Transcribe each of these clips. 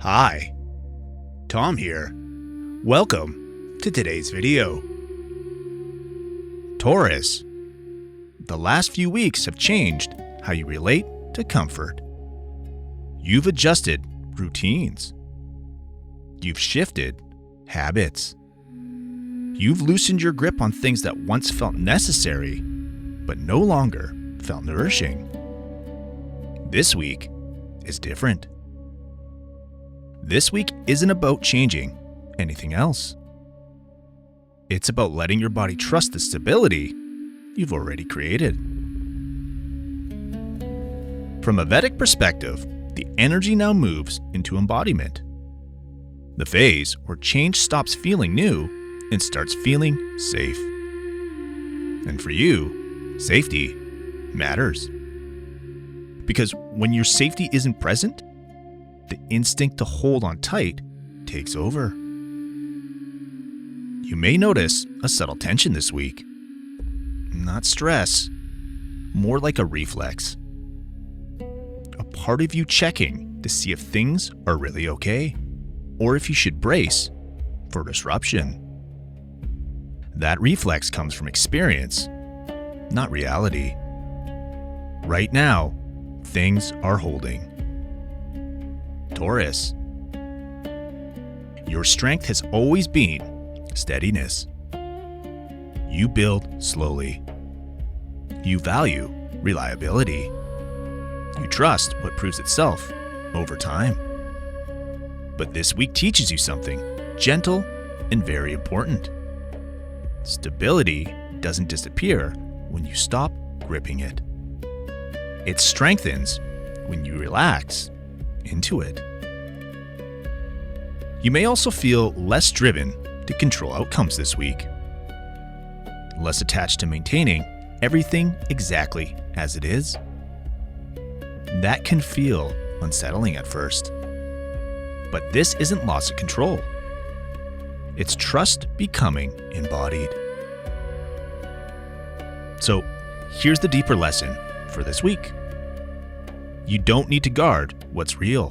Hi, Tom here. Welcome to today's video. Taurus, the last few weeks have changed how you relate to comfort. You've adjusted routines. You've shifted habits. You've loosened your grip on things that once felt necessary, but no longer felt nourishing. This week is different. This week isn't about changing anything else. It's about letting your body trust the stability you've already created. From a Vedic perspective, the energy now moves into embodiment. The phase where change stops feeling new and starts feeling safe. And for you, safety matters. Because when your safety isn't present, the instinct to hold on tight takes over. You may notice a subtle tension this week. Not stress, more like a reflex. A part of you checking to see if things are really okay, or if you should brace for disruption. That reflex comes from experience, not reality. Right now, things are holding. Taurus, your strength has always been steadiness. You build slowly. You value reliability. You trust what proves itself over time. But this week teaches you something gentle and very important. Stability doesn't disappear when you stop gripping it. It strengthens when you relax into it. You may also feel less driven to control outcomes this week, less attached to maintaining everything exactly as it is. That can feel unsettling at first, but this isn't loss of control. It's trust becoming embodied. So here's the deeper lesson for this week. You don't need to guard what's real.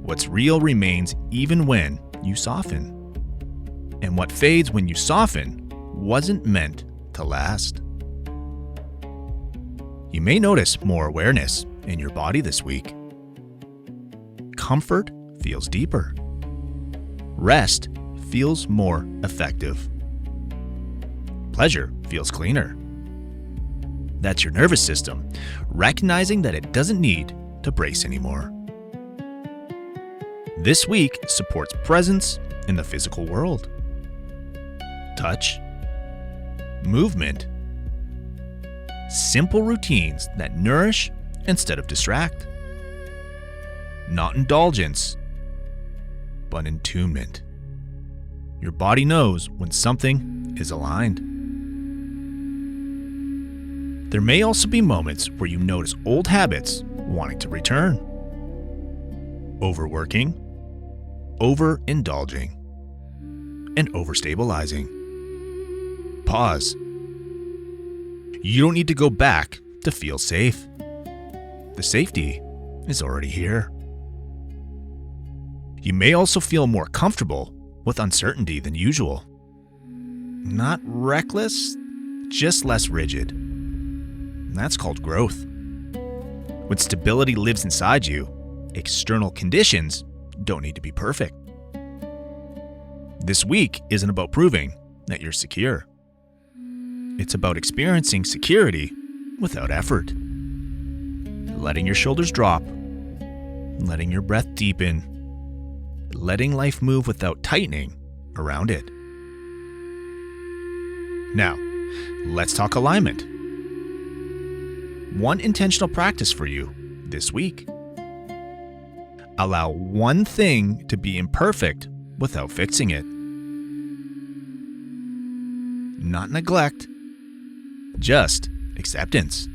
What's real remains even when you soften. And what fades when you soften wasn't meant to last. You may notice more awareness in your body this week. Comfort feels deeper. Rest feels more effective. Pleasure feels cleaner. That's your nervous system recognizing that it doesn't need to brace anymore. This week supports presence in the physical world. Touch, movement, simple routines that nourish instead of distract. Not indulgence, but attunement. Your body knows when something is aligned. There may also be moments where you notice old habits wanting to return. Overworking, overindulging, and overstabilizing. Pause. You don't need to go back to feel safe. The safety is already here. You may also feel more comfortable with uncertainty than usual. Not reckless, just less rigid. That's called growth. When stability lives inside you, external conditions don't need to be perfect. This week isn't about proving that you're secure. It's about experiencing security without effort. Letting your shoulders drop, letting your breath deepen, letting life move without tightening around it. Now, let's talk alignment. One intentional practice for you this week. Allow one thing to be imperfect without fixing it. Not neglect, just acceptance.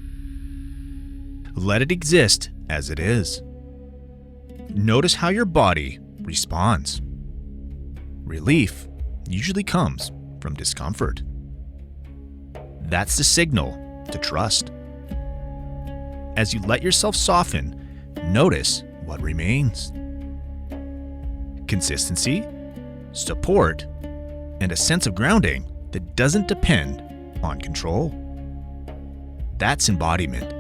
Let it exist as it is. Notice how your body responds. Relief usually comes from discomfort. That's the signal to trust. As you let yourself soften, notice what remains. consistency, support, and a sense of grounding that doesn't depend on control. That's embodiment.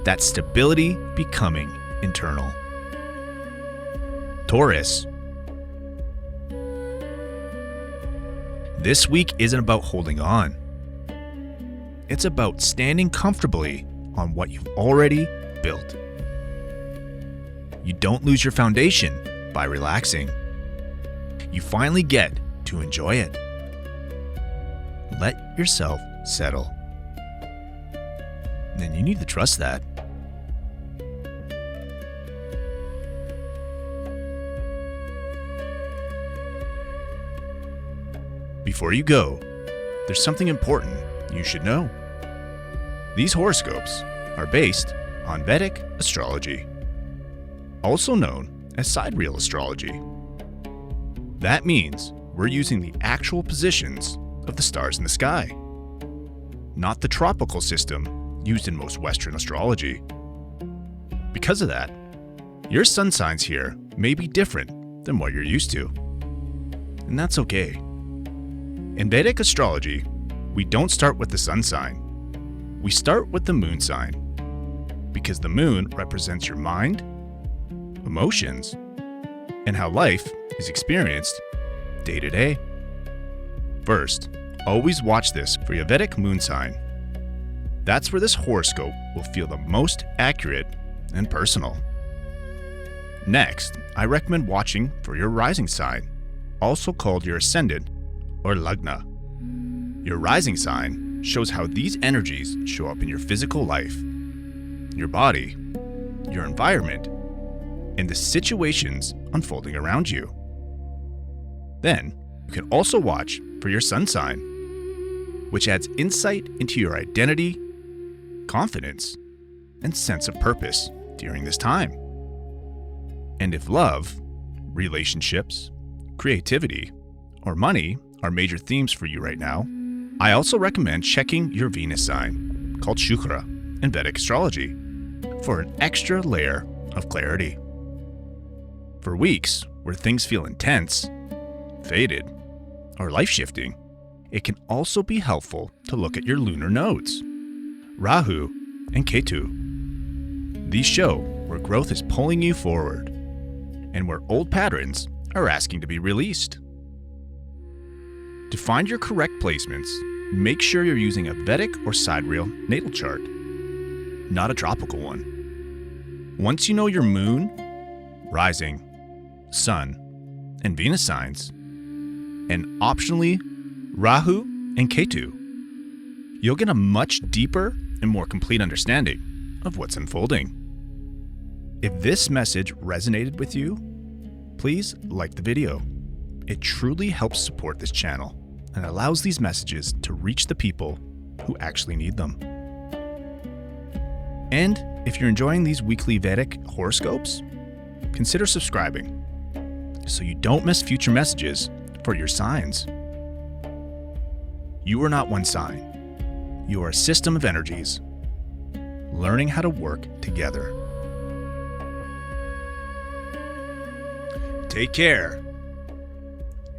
That's stability becoming internal. Taurus. This week isn't about holding on. It's about standing comfortably on what you've already built. You don't lose your foundation by relaxing. You finally get to enjoy it. Let yourself settle. And you need to trust that. Before you go, there's something important you should know. These horoscopes are based on Vedic astrology, also known as sidereal astrology. That means we're using the actual positions of the stars in the sky, not the tropical system used in most Western astrology. Because of that, your sun signs here may be different than what you're used to. And that's okay. In Vedic astrology, we don't start with the sun sign. We start with the moon sign, because the moon represents your mind, emotions, and how life is experienced day to day. First, always watch this for your Vedic moon sign. That's where this horoscope will feel the most accurate and personal. Next, I recommend watching for your rising sign, also called your ascendant or lagna. Your rising sign shows how these energies show up in your physical life, your body, your environment, and the situations unfolding around you. Then, you can also watch for your sun sign, which adds insight into your identity, confidence, and sense of purpose during this time. And if love, relationships, creativity, or money are major themes for you right now, I also recommend checking your Venus sign, called Shukra in Vedic astrology, for an extra layer of clarity. For weeks where things feel intense, faded, or life-shifting, it can also be helpful to look at your lunar nodes, Rahu and Ketu. These show where growth is pulling you forward and where old patterns are asking to be released. To find your correct placements, make sure you're using a Vedic or sidereal natal chart, not a tropical one. Once you know your moon, rising, sun, and Venus signs, and optionally Rahu and Ketu, you'll get a much deeper and more complete understanding of what's unfolding. If this message resonated with you, please like the video. It truly helps support this channel and allows these messages to reach the people who actually need them. And if you're enjoying these weekly Vedic horoscopes, consider subscribing so you don't miss future messages for your signs. You are not one sign. You are a system of energies, learning how to work together. Take care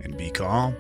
and be calm.